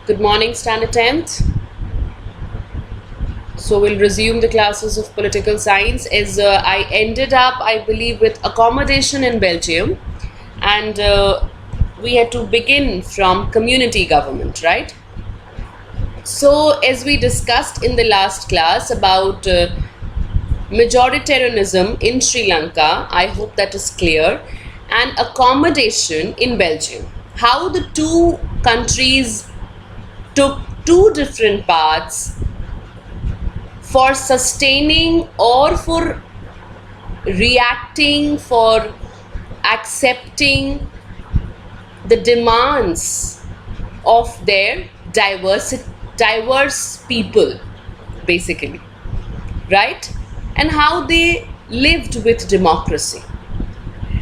Good morning, Standard 10th. So we'll resume the classes of political science as I ended up, I believe, with accommodation in Belgium, and we had to begin from community government, right? So as we discussed in the last class about majoritarianism in Sri Lanka, I hope that is clear, and accommodation in Belgium. How the two countries took two different paths for sustaining or for reacting, for accepting the demands of their diverse people, basically, right? And how they lived with democracy.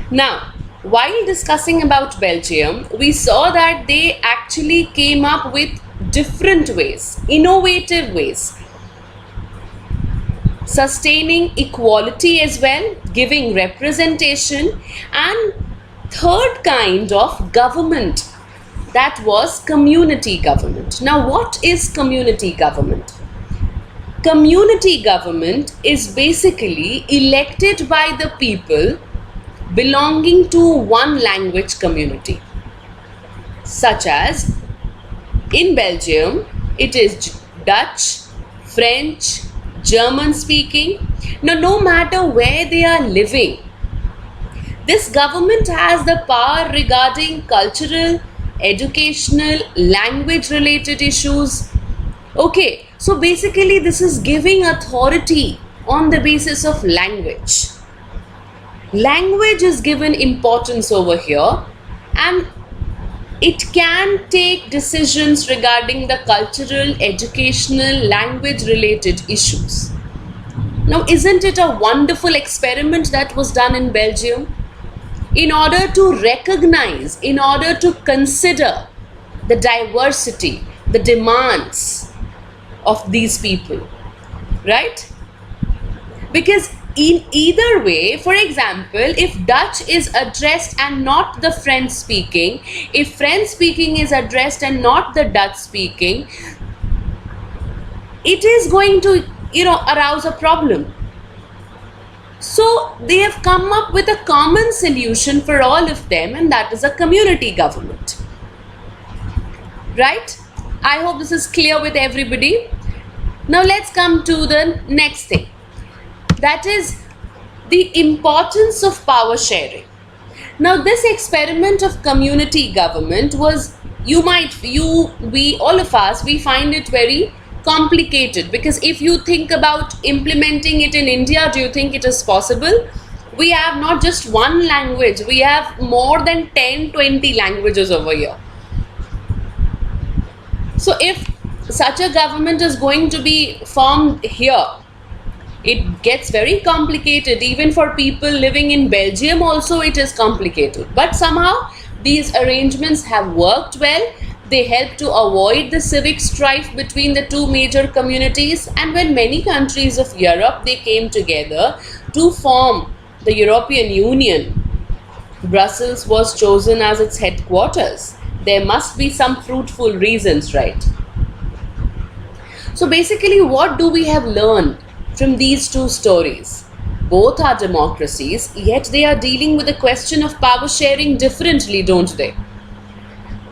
Now, while discussing about Belgium, we saw that they actually came up with different ways, innovative ways, sustaining equality as well, giving representation, and third kind of government, that was community government. Now, what is community government? Community government is basically elected by the people belonging to one language community, such as in Belgium, it is Dutch, French, German speaking. Now, no matter where they are living, this government has the power regarding cultural, educational, language related issues. Okay, so basically, this is giving authority on the basis of language. Language is given importance over here, and it can take decisions regarding the cultural, educational, language related issues. Now, isn't it a wonderful experiment that was done in Belgium? In order to recognize, in order to consider the diversity, the demands of these people, right? Because in either way, for example, if Dutch is addressed and not the French speaking, if French speaking is addressed and not the Dutch speaking, it is going to, arouse a problem. So they have come up with a common solution for all of them, and that is a community government. Right? I hope this is clear with everybody. Now let's come to the next thing. That is the importance of power sharing. Now, this experiment of community government was, all of us, we find it very complicated, because if you think about implementing it in India, do you think it is possible? We have not just one language, we have more than 10, 20 languages over here. So if such a government is going to be formed here, it gets very complicated. Even for people living in Belgium also it is complicated. But somehow these arrangements have worked well. They help to avoid the civic strife between the two major communities. And when many countries of Europe, they came together to form the European Union, Brussels was chosen as its headquarters. There must be some fruitful reasons, right? So basically, what do we have learned from these two stories? Both are democracies, yet they are dealing with the question of power sharing differently, don't they?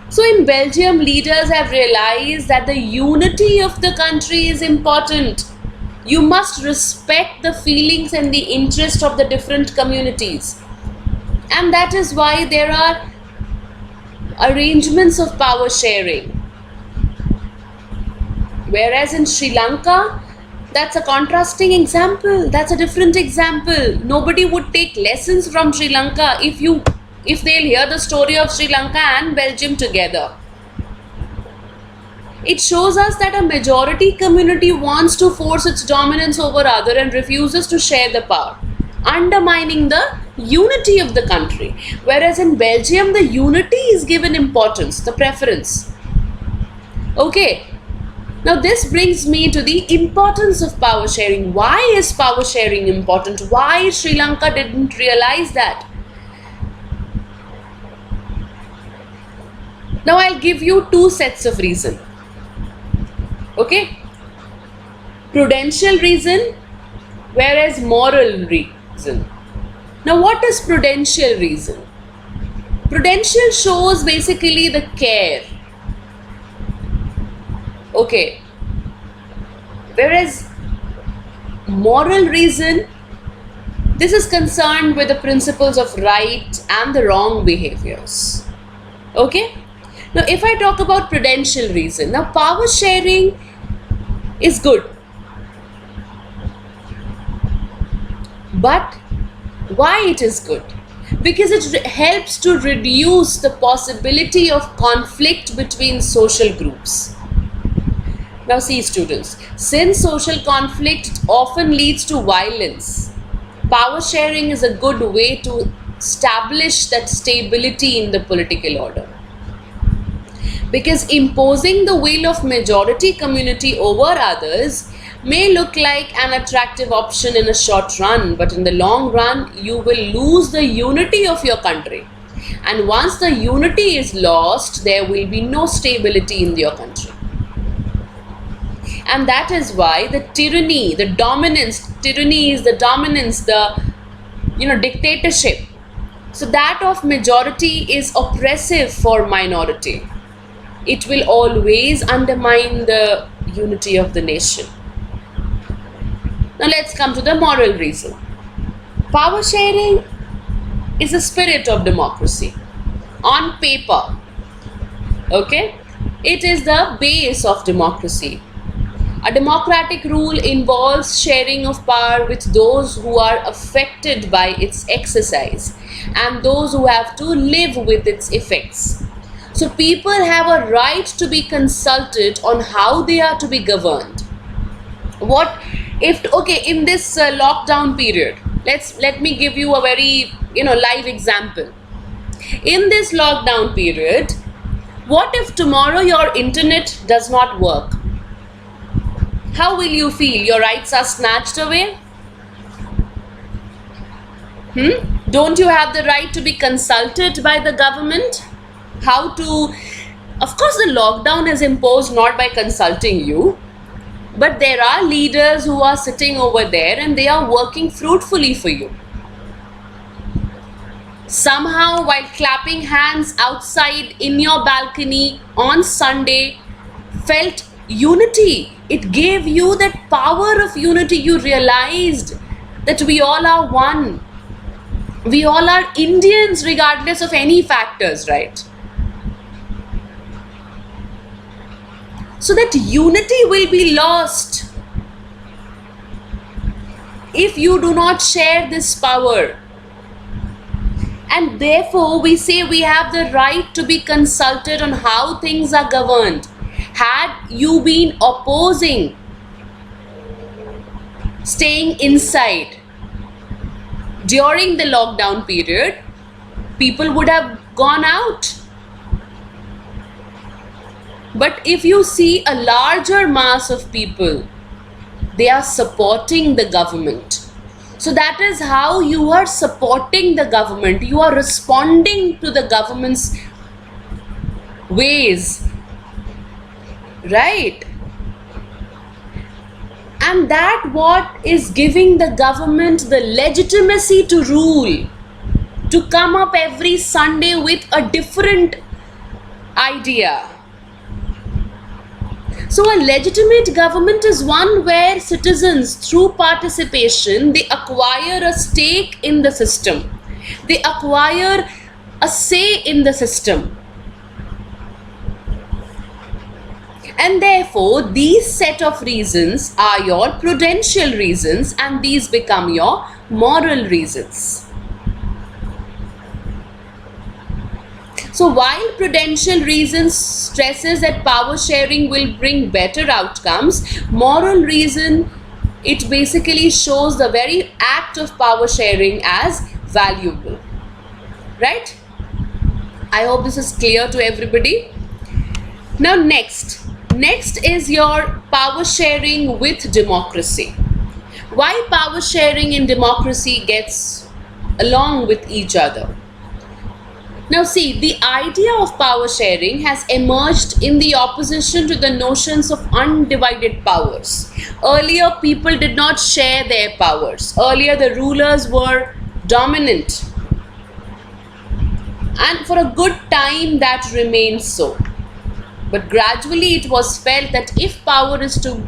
So in Belgium, leaders have realized that the unity of the country is important. You must respect the feelings and the interest of the different communities. And that is why there are arrangements of power sharing. Whereas in Sri Lanka, that's a contrasting example. That's a different example. Nobody would take lessons from Sri Lanka if they'll hear the story of Sri Lanka and Belgium together. It shows us that a majority community wants to force its dominance over other and refuses to share the power, undermining the unity of the country. Whereas in Belgium, the unity is given importance, the preference. Okay. Now this brings me to the importance of power sharing. Why is power sharing important? Why Sri Lanka didn't realize that? Now I'll give you two sets of reasons. Okay, prudential reason, whereas moral reason. Now, what is prudential reason? Prudential shows basically the care. Okay, whereas moral reason, this is concerned with the principles of right and the wrong behaviors. Okay, now if I talk about prudential reason, now power sharing is good, but why it is good? Because it helps to reduce the possibility of conflict between social groups. Now see students, since social conflict often leads to violence, power sharing is a good way to establish that stability in the political order. Because imposing the will of majority community over others may look like an attractive option in a short run, but in the long run, you will lose the unity of your country. And once the unity is lost, there will be no stability in your country. And that is why the tyranny, the dominance, tyranny is the dominance, the dictatorship. So that of majority is oppressive for minority. It will always undermine the unity of the nation. Now let's come to the moral reason. Power sharing is the spirit of democracy. On paper, okay, it is the base of democracy. A democratic rule involves sharing of power with those who are affected by its exercise and those who have to live with its effects. So people have a right to be consulted on how they are to be governed. What if, okay, in this lockdown period, let me give you a very live example. In this lockdown period, what if tomorrow your internet does not work? How will you feel? Your rights are snatched away? Don't you have the right to be consulted by the government? How to, of course, the lockdown is imposed not by consulting you, but there are leaders who are sitting over there and they are working fruitfully for you. Somehow, while clapping hands outside in your balcony on Sunday, felt unity. It gave you that power of unity. You realized that we all are one. We all are Indians regardless of any factors, right? So that unity will be lost if you do not share this power. And therefore, we say we have the right to be consulted on how things are governed. Had you been opposing staying inside during the lockdown period, people would have gone out. But if you see a larger mass of people, they are supporting the government. So that is how you are supporting the government. You are responding to the government's ways, right? And that what is giving the government the legitimacy to rule, to come up every Sunday with a different idea. So a legitimate government is one where citizens, through participation, they acquire a stake in the system. They acquire a say in the system. And therefore, these set of reasons are your prudential reasons and these become your moral reasons. So while prudential reasons stresses that power sharing will bring better outcomes, moral reason, it basically shows the very act of power sharing as valuable. Right? I hope this is clear to everybody. Now next is your power sharing with democracy. Why power sharing and democracy gets along with each other? Now see, the idea of power sharing has emerged in the opposition to the notions of undivided powers. Earlier, people did not share their powers. Earlier, the rulers were dominant. And for a good time, that remained so. But gradually, it was felt that if power is to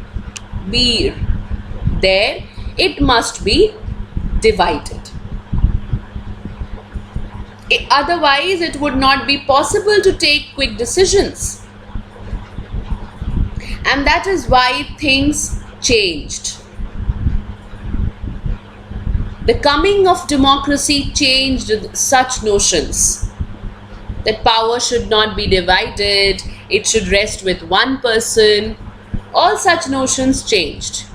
be there, it must be divided. Otherwise, it would not be possible to take quick decisions. And that is why things changed. The coming of democracy changed such notions that power should not be divided, it should rest with one person. All such notions changed.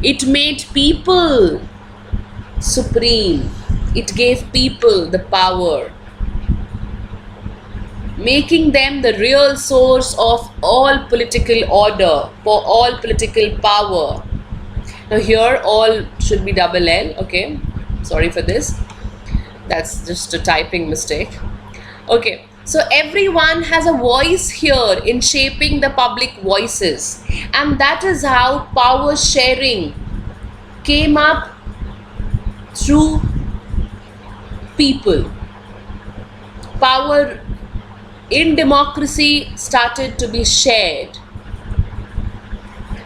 It made people supreme. It gave people the power, making them the real source of all political order, for all political power. Now here all should be double L, okay? Sorry for this. That's just a typing mistake. Okay, so everyone has a voice here in shaping the public voices, and that is how power sharing came up through people. Power in democracy started to be shared,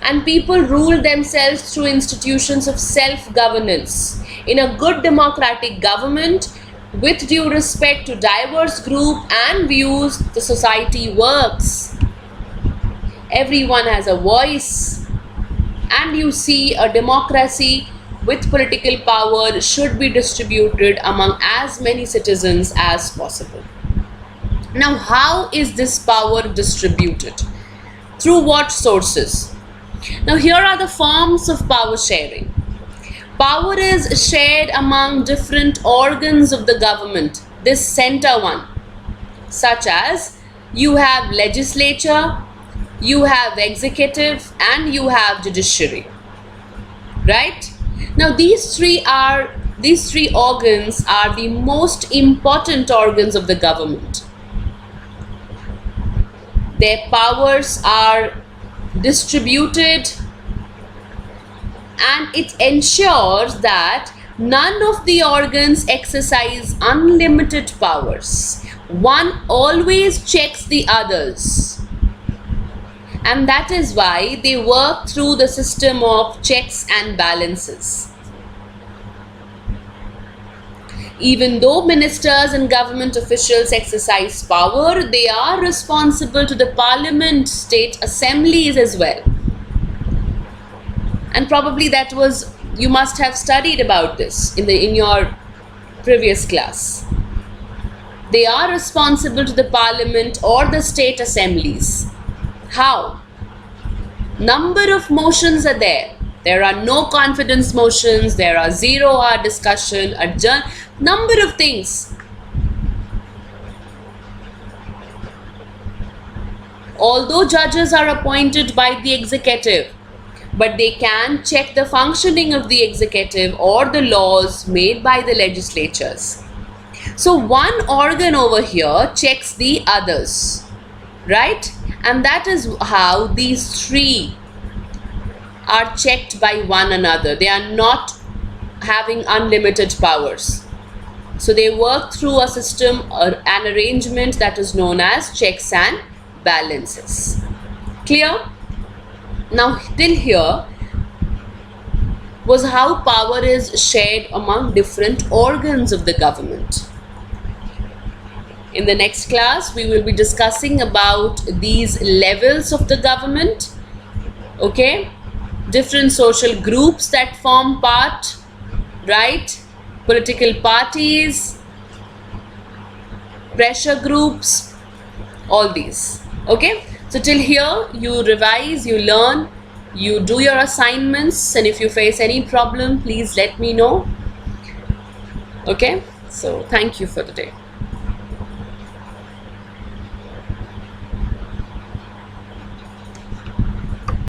and people ruled themselves through institutions of self-governance. In a good democratic government, with due respect to diverse group and views, the society works. Everyone has a voice, and you see a democracy with political power should be distributed among as many citizens as possible. Now, how is this power distributed? Through what sources? Now, here are the forms of power sharing. Power is shared among different organs of the government, this center one, such as you have legislature, you have executive, and you have judiciary, right? Now these three organs are the most important organs of the government. Their powers are distributed, and it ensures that none of the organs exercise unlimited powers. One always checks the others, and that is why they work through the system of checks and balances. Even though ministers and government officials exercise power, they are responsible to the parliament, state assemblies as well. And probably that was, you must have studied about this in your previous class. They are responsible to the parliament or the state assemblies. How? Number of motions are there. There are no confidence motions, there are 0-hour discussion, adjourn, number of things. Although judges are appointed by the executive, but they can check the functioning of the executive or the laws made by the legislatures. So one organ over here checks the others, right? And that is how these three are checked by one another. They are not having unlimited powers. So they work through a system or an arrangement that is known as checks and balances. Clear? Now till here was how power is shared among different organs of the government. In the next class, we will be discussing about these levels of the government, okay? Different social groups that form part, right? Political parties, pressure groups, all these, okay? So till here, you revise, you learn, you do your assignments, and if you face any problem, please let me know, okay? So thank you for the day.